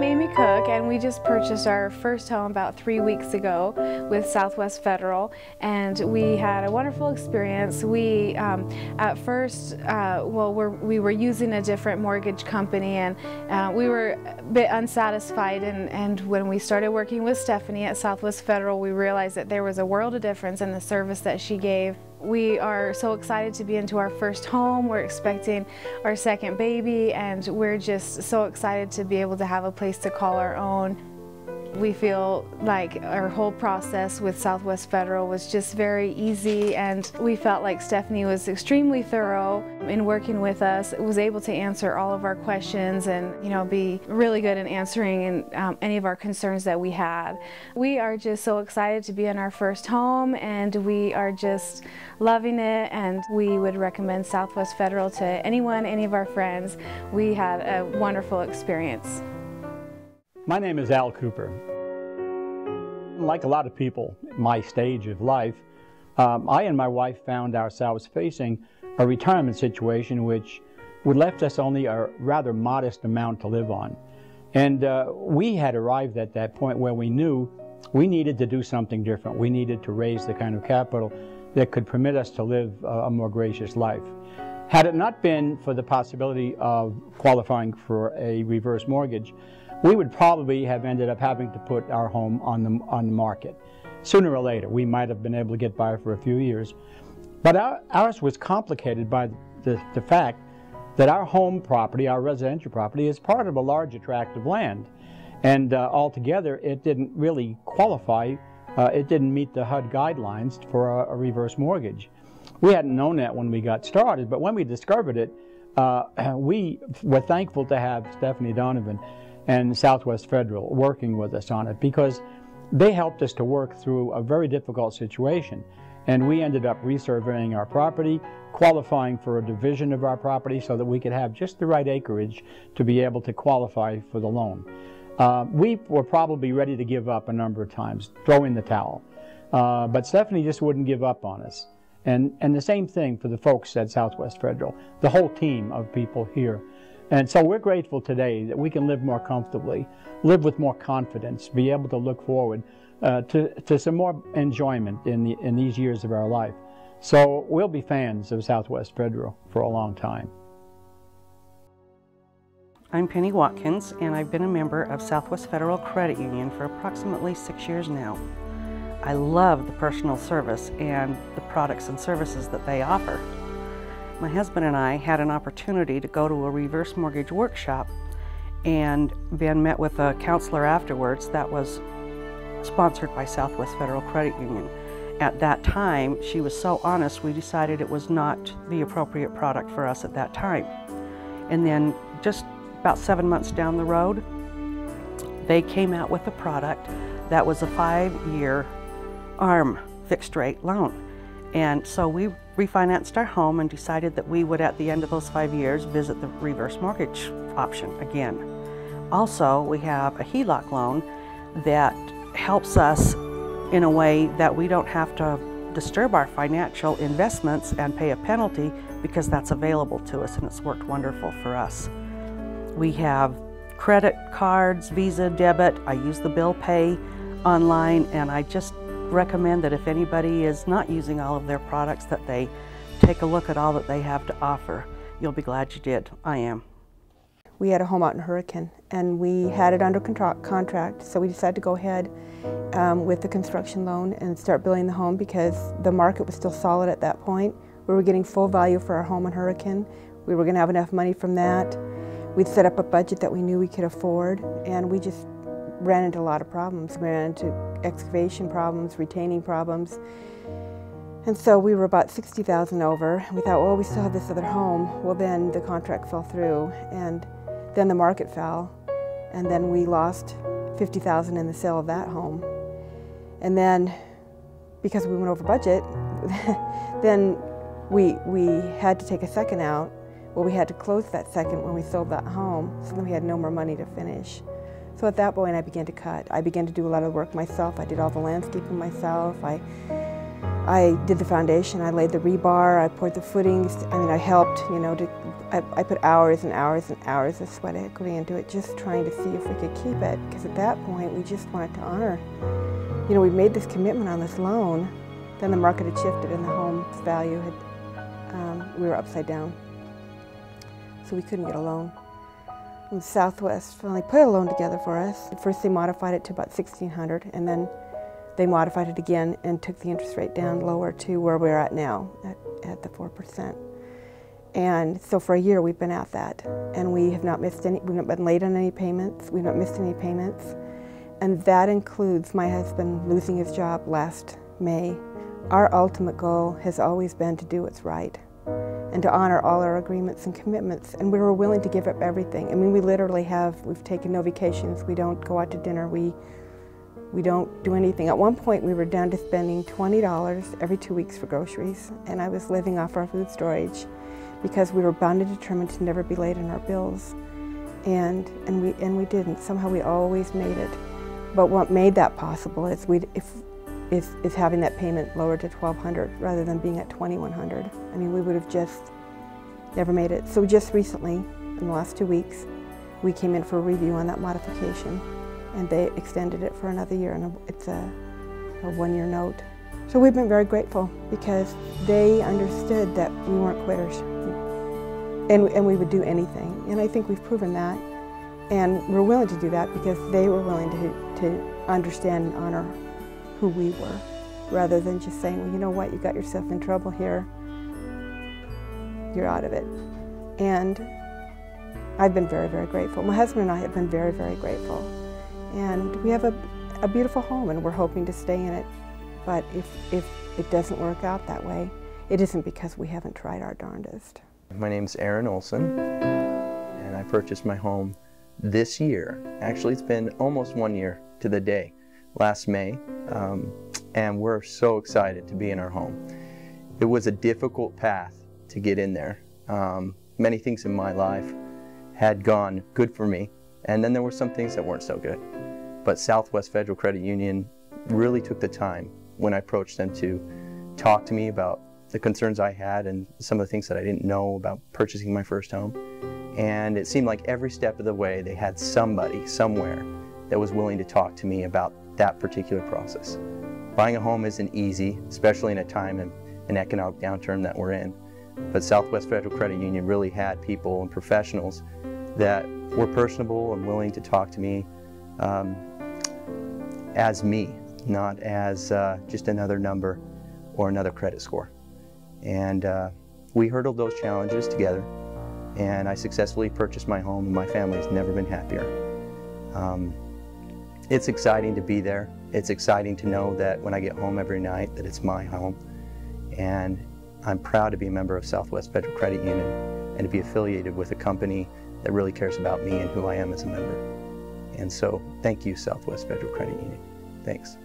Amy Cook, and we just purchased our first home about 3 weeks ago with Southwest Federal, and we had a wonderful experience. We at first, we were using a different mortgage company, and we were a bit unsatisfied, and when we started working with Stephanie at Southwest Federal, we realized that there was a world of difference in the service that she gave. We are so excited to be into our first home. We're expecting our second baby, and we're just so excited to be able to have a place to call our own. We feel like our whole process with Southwest Federal was just very easy, and we felt like Stephanie was extremely thorough in working with us, was able to answer all of our questions and, be really good in answering any of our concerns that we had. We are just so excited to be in our first home, and we are just loving it, and we would recommend Southwest Federal to anyone, any of our friends. We had a wonderful experience. My name is Al Cooper. Like a lot of people my stage of life, I and my wife found ourselves facing a retirement situation which would left us only a rather modest amount to live on. And we had arrived at that point where we knew we needed to do something different. We needed to raise the kind of capital that could permit us to live a more gracious life. Had it not been for the possibility of qualifying for a reverse mortgage, we would probably have ended up having to put our home on the market. Sooner or later, we might have been able to get by for a few years. But ours was complicated by the fact that our home property, our residential property, is part of a large tract of land. And altogether, it didn't really qualify. It didn't meet the HUD guidelines for a reverse mortgage. We hadn't known that when we got started, but when we discovered it, we were thankful to have Stephanie Donovan and Southwest Federal working with us on it, because they helped us to work through a very difficult situation. And we ended up resurveying our property, qualifying for a division of our property so that we could have just the right acreage to be able to qualify for the loan. We were probably ready to give up a number of times, throw in the towel. But Stephanie just wouldn't give up on us. And the same thing for the folks at Southwest Federal, the whole team of people here. And so we're grateful today that we can live more comfortably, live with more confidence, be able to look forward to some more enjoyment in these years of our life. So we'll be fans of Southwest Federal for a long time. I'm Penny Watkins, and I've been a member of Southwest Federal Credit Union for approximately 6 years now. I love the personal service and the products and services that they offer. My husband and I had an opportunity to go to a reverse mortgage workshop and then met with a counselor afterwards that was sponsored by Southwest Federal Credit Union. At that time, she was so honest, we decided it was not the appropriate product for us at that time. And then just about 7 months down the road, they came out with a product that was a 5-year ARM fixed rate loan. And so we refinanced our home and decided that we would, at the end of those 5 years, visit the reverse mortgage option again. Also, we have a HELOC loan that helps us in a way that we don't have to disturb our financial investments and pay a penalty, because that's available to us, and it's worked wonderful for us. We have credit cards, Visa, debit. I use the bill pay online, and I just recommend that if anybody is not using all of their products, that they take a look at all that they have to offer. You'll be glad you did. I am. We had a home out in Hurricane, and we had it under contract, so we decided to go ahead with the construction loan and start building the home, because the market was still solid at that point. We were getting full value for our home in Hurricane. We were going to have enough money from that. We'd set up a budget that we knew we could afford, and we just ran into a lot of problems. We ran into excavation problems, retaining problems. And so we were about $60,000 over. We thought, well, we still have this other home. Well, then the contract fell through, and then the market fell, and then we lost $50,000 in the sale of that home. And then, because we went over budget, then we had to take a second out. Well, we had to close that second when we sold that home, so then we had no more money to finish. So at that point, I began to cut. I began to do a lot of the work myself. I did all the landscaping myself. I I did the foundation, I laid the rebar, I poured the footings. I mean, I helped, you know, I put hours and hours and hours of sweat equity into it, just trying to see if we could keep it, because at that point we just wanted to honor. You know, we made this commitment on this loan, then the market had shifted and the home's value had, we were upside down. So we couldn't get a loan. And Southwest finally put a loan together for us. First they modified it to about $1,600, and then they modified it again and took the interest rate down lower to where we're at now, at the 4%. And so for a year we've been at that, and we have not missed any, we've not been late on any payments, we've not missed any payments. And that includes my husband losing his job last May. Our ultimate goal has always been to do what's right and to honor all our agreements and commitments, and we were willing to give up everything. I mean, we literally we've taken no vacations, we don't go out to dinner, we don't do anything. At one point we were down to spending $20 every 2 weeks for groceries, and I was living off our food storage because we were bound and determined to never be late on our bills. And we didn't. Somehow we always made it. But what made that possible is having that payment lowered to $1,200 rather than being at $2,100. I mean, we would have just never made it. So just recently, in the last 2 weeks, we came in for a review on that modification, and they extended it for another year, and it's a 1-year note. So we've been very grateful because they understood that we weren't quitters, and we would do anything. And I think we've proven that, and we're willing to do that because they were willing to understand and honor who we were, rather than just saying, well, you know what, you got yourself in trouble here, you're out of it. And I've been very, very grateful. My husband and I have been very, very grateful. And we have a beautiful home, and we're hoping to stay in it. But if it doesn't work out that way, it isn't because we haven't tried our darndest. My name's Olsen, and I purchased my home this year. Actually, it's been almost 1 year to the day, last May, and we're so excited to be in our home. It was a difficult path to get in there. Many things in my life had gone good for me, and then there were some things that weren't so good. But Southwest Federal Credit Union really took the time when I approached them to talk to me about the concerns I had and some of the things that I didn't know about purchasing my first home. And it seemed like every step of the way they had somebody somewhere that was willing to talk to me about that particular process. Buying a home isn't easy, especially in a time in an economic downturn that we're in. But Southwest Federal Credit Union really had people and professionals that were personable and willing to talk to me as me, not as just another number or another credit score. And we hurdled those challenges together, and I successfully purchased my home, and my family's never been happier. It's exciting to be there. It's exciting to know that when I get home every night that it's my home. And I'm proud to be a member of Southwest Federal Credit Union and to be affiliated with a company that really cares about me and who I am as a member. And so, thank you, Southwest Federal Credit Union. Thanks.